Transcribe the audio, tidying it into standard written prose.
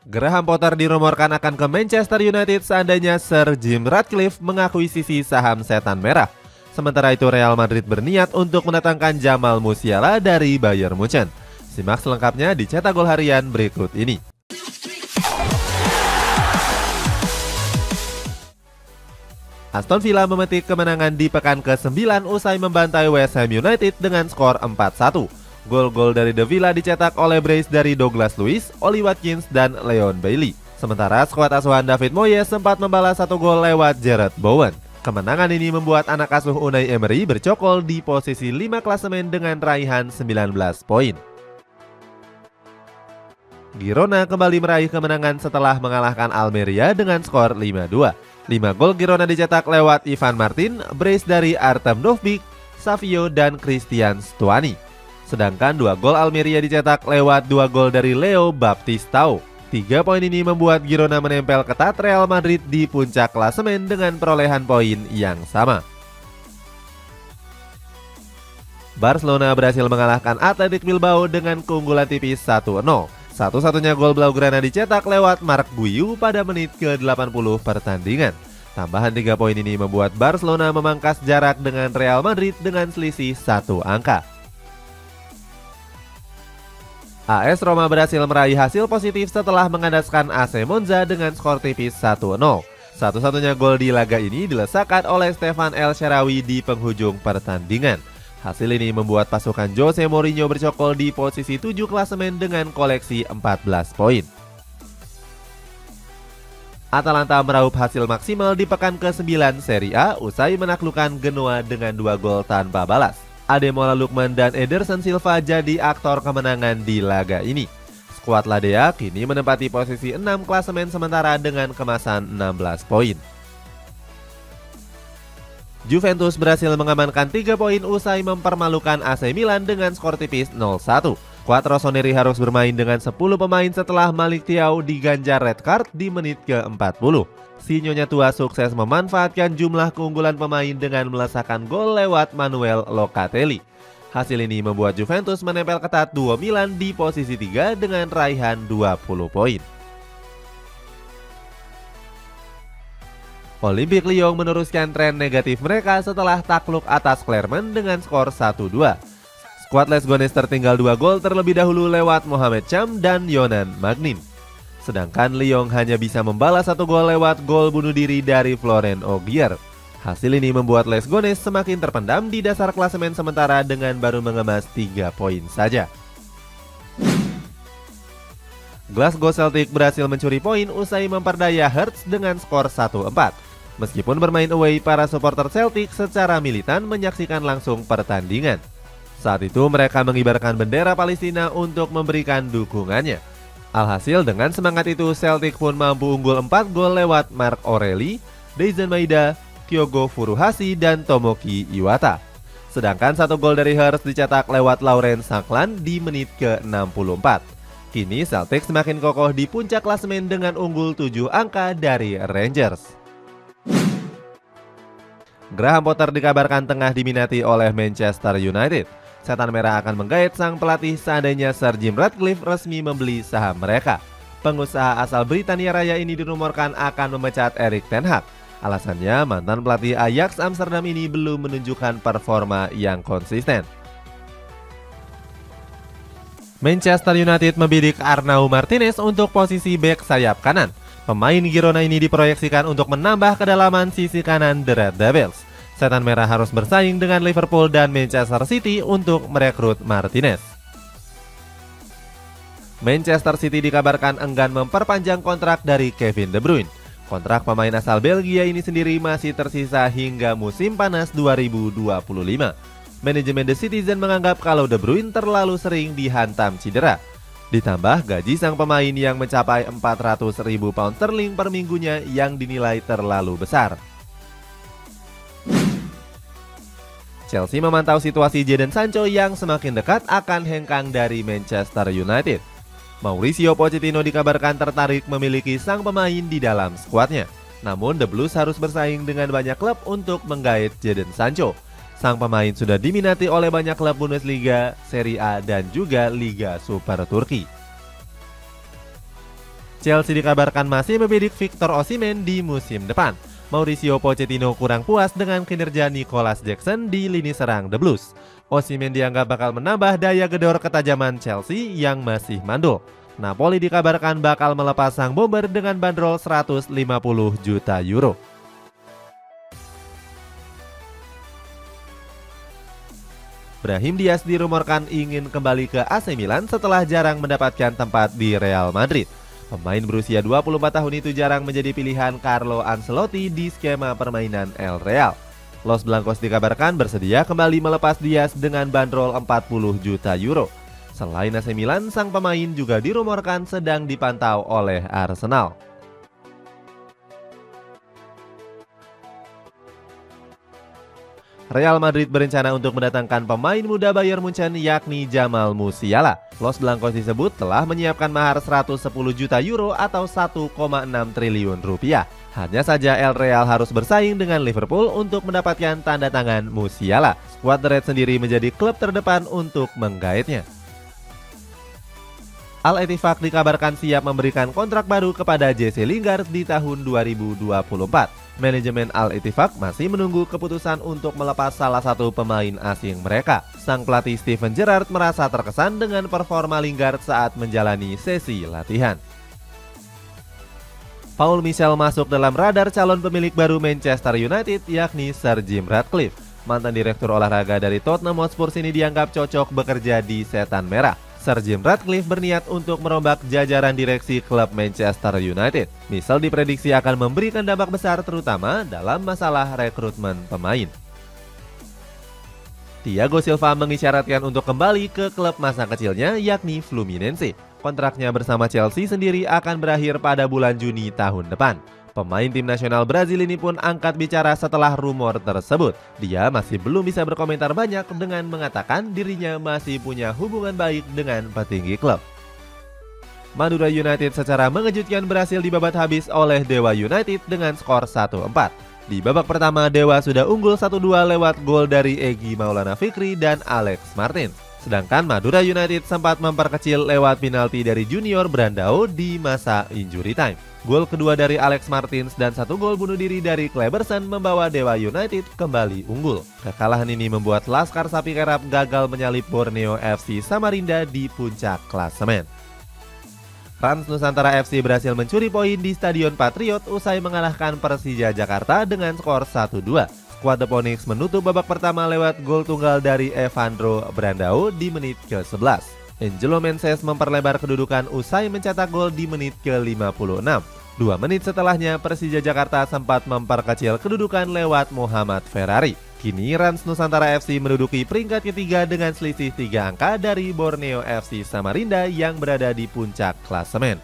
Graham Potter dirumorkan akan ke Manchester United seandainya Sir Jim Ratcliffe mengakuisisi saham Setan Merah. Sementara itu Real Madrid berniat untuk mendatangkan Jamal Musiala dari Bayern Munchen. Simak selengkapnya di Cetak Gol Harian berikut ini. Aston Villa memetik kemenangan di pekan ke-9 usai membantai West Ham United dengan skor 4-1. Gol-gol dari The Villa dicetak oleh brace dari Douglas Luiz, Ollie Watkins, dan Leon Bailey. Sementara skuad asuhan David Moyes sempat membalas 1 gol lewat Jarrod Bowen. Kemenangan ini membuat anak asuh Unai Emery bercokol di posisi 5 klasemen dengan raihan 19 poin. Girona kembali meraih kemenangan setelah mengalahkan Almeria dengan skor 5-2. 5 gol Girona dicetak lewat Ivan Martin, brace dari Artem Dovbyk, Savio, dan Christian Stuani. Sedangkan 2 gol Almeria dicetak lewat 2 gol dari Leo Baptistao. 3 poin ini membuat Girona menempel ketat Real Madrid di puncak klasemen dengan perolehan poin yang sama. Barcelona berhasil mengalahkan Athletic Bilbao dengan keunggulan tipis 1-0. Satu-satunya gol Blaugrana dicetak lewat Marc Guiu pada menit ke-80 pertandingan. Tambahan 3 poin ini membuat Barcelona memangkas jarak dengan Real Madrid dengan selisih 1 angka. AS Roma berhasil meraih hasil positif setelah mengandaskan AC Monza dengan skor tipis 1-0. Satu-satunya gol di laga ini dilesakan oleh Stefan El Shaarawy di penghujung pertandingan. Hasil ini membuat pasukan Jose Mourinho bercokol di posisi 7 klasemen dengan koleksi 14 poin. Atalanta meraup hasil maksimal di pekan ke-9 Serie A usai menaklukkan Genoa dengan 2 gol tanpa balas. Ademola Lookman dan Ederson Silva jadi aktor kemenangan di laga ini. Skuad Ladea kini menempati posisi 6 klasemen sementara dengan kemasan 16 poin. Juventus berhasil mengamankan 3 poin usai mempermalukan AC Milan dengan skor tipis 0-1. Skuad Rossoneri harus bermain dengan 10 pemain setelah Malik Thiaw diganjar red card di menit ke-40. Si Nyonya Tua sukses memanfaatkan jumlah keunggulan pemain dengan melesakkan gol lewat Manuel Locatelli. Hasil ini membuat Juventus menempel ketat duo Milan di posisi 3 dengan raihan 20 poin. Olympique Lyon meneruskan tren negatif mereka setelah takluk atas Clermont dengan skor 1-2. Skuad Les Gones tertinggal 2 gol terlebih dahulu lewat Mohamed Cham dan Yonan Magnin. Sedangkan Lyon hanya bisa membalas 1 gol lewat gol bunuh diri dari Florent Augier. Hasil ini membuat Les Gones semakin terpendam di dasar klasemen sementara dengan baru mengemas 3 poin saja. Glasgow Celtic berhasil mencuri poin usai memperdaya Hearts dengan skor 1-4. Meskipun bermain away, para supporter Celtic secara militan menyaksikan langsung pertandingan. Saat itu mereka mengibarkan bendera Palestina untuk memberikan dukungannya. Alhasil dengan semangat itu Celtic pun mampu unggul 4 gol lewat Marc Aureli, Deizan Maeda, Kyogo Furuhashi, dan Tomoki Iwata. Sedangkan 1 gol dari Hearts dicetak lewat Laurent Saklan di menit ke-64. Kini Celtic semakin kokoh di puncak klasemen dengan unggul 7 angka dari Rangers. Graham Potter dikabarkan tengah diminati oleh Manchester United. Setan Merah akan menggait sang pelatih seandainya Sir Jim Ratcliffe resmi membeli saham mereka. Pengusaha asal Britania Raya ini dirumorkan akan memecat Erik ten Hag. Alasannya mantan pelatih Ajax Amsterdam ini belum menunjukkan performa yang konsisten. Manchester United membidik Arnau Martinez untuk posisi bek sayap kanan. Pemain Girona ini diproyeksikan untuk menambah kedalaman sisi kanan The Red Devils. Setan Merah harus bersaing dengan Liverpool dan Manchester City untuk merekrut Martinez. Manchester City dikabarkan enggan memperpanjang kontrak dari Kevin De Bruyne. Kontrak pemain asal Belgia ini sendiri masih tersisa hingga musim panas 2025. Manajemen The Citizen menganggap kalau De Bruyne terlalu sering dihantam cedera. Ditambah gaji sang pemain yang mencapai 400.000 pound sterling per minggunya yang dinilai terlalu besar. Chelsea memantau situasi Jadon Sancho yang semakin dekat akan hengkang dari Manchester United. Mauricio Pochettino dikabarkan tertarik memiliki sang pemain di dalam skuadnya. Namun The Blues harus bersaing dengan banyak klub untuk menggait Jadon Sancho. Sang pemain sudah diminati oleh banyak klub Bundesliga, Serie A, dan juga Liga Super Turki. Chelsea dikabarkan masih membidik Victor Osimhen di musim depan. Mauricio Pochettino kurang puas dengan kinerja Nicolas Jackson di lini serang The Blues. Osimhen dianggap bakal menambah daya gedor ketajaman Chelsea yang masih mandul. Napoli dikabarkan bakal melepas sang bomber dengan bandrol 150 juta euro. Brahim Diaz dirumorkan ingin kembali ke AC Milan setelah jarang mendapatkan tempat di Real Madrid. Pemain berusia 24 tahun itu jarang menjadi pilihan Carlo Ancelotti di skema permainan El Real. Los Blancos dikabarkan bersedia kembali melepas Diaz dengan bandrol 40 juta euro. Selain AC Milan, sang pemain juga dirumorkan sedang dipantau oleh Arsenal. Real Madrid berencana untuk mendatangkan pemain muda Bayern Munchen yakni Jamal Musiala. Los Blancos disebut telah menyiapkan mahar 110 juta euro atau 1,6 triliun rupiah. Hanya saja El Real harus bersaing dengan Liverpool untuk mendapatkan tanda tangan Musiala. Skuad The Reds sendiri menjadi klub terdepan untuk menggaetnya. Al-Ettifaq dikabarkan siap memberikan kontrak baru kepada Jesse Lingard di tahun 2024. Manajemen Al-Ettifaq masih menunggu keputusan untuk melepas salah satu pemain asing mereka. Sang pelatih Steven Gerrard merasa terkesan dengan performa Lingard saat menjalani sesi latihan. Paul Michel masuk dalam radar calon pemilik baru Manchester United yakni Sir Jim Ratcliffe. Mantan direktur olahraga dari Tottenham Hotspur ini dianggap cocok bekerja di Setan Merah. Sir Jim Ratcliffe berniat untuk merombak jajaran direksi klub Manchester United. Michel diprediksi akan memberikan dampak besar terutama dalam masalah rekrutmen pemain. Thiago Silva mengisyaratkan untuk kembali ke klub masa kecilnya yakni Fluminense. Kontraknya bersama Chelsea sendiri akan berakhir pada bulan Juni tahun depan. Pemain tim nasional Brazil ini pun angkat bicara setelah rumor tersebut. Dia masih belum bisa berkomentar banyak dengan mengatakan dirinya masih punya hubungan baik dengan petinggi klub. Madura United secara mengejutkan berhasil dibabat habis oleh Dewa United dengan skor 1-4. Di babak pertama Dewa sudah unggul 1-2 lewat gol dari Egy Maulana Fikri dan Alex Martins. Sedangkan Madura United sempat memperkecil lewat penalti dari Junior Brandao di masa injury time. Gol kedua dari Alex Martins dan satu gol bunuh diri dari Kleberson membawa Dewa United kembali unggul. Kekalahan ini membuat Laskar Sapi Kerap gagal menyalip Borneo FC Samarinda di puncak klasemen. Rans Nusantara FC berhasil mencuri poin di Stadion Patriot usai mengalahkan Persija Jakarta dengan skor 1-2. Skuad The Phoenix menutup babak pertama lewat gol tunggal dari Evandro Brandao di menit ke-11. Angelo Menses memperlebar kedudukan usai mencetak gol di menit ke-56. 2 menit setelahnya Persija Jakarta sempat memperkecil kedudukan lewat Muhammad Ferrari. Kini Rans Nusantara FC menduduki peringkat ketiga dengan selisih 3 angka dari Borneo FC Samarinda yang berada di puncak klasemen.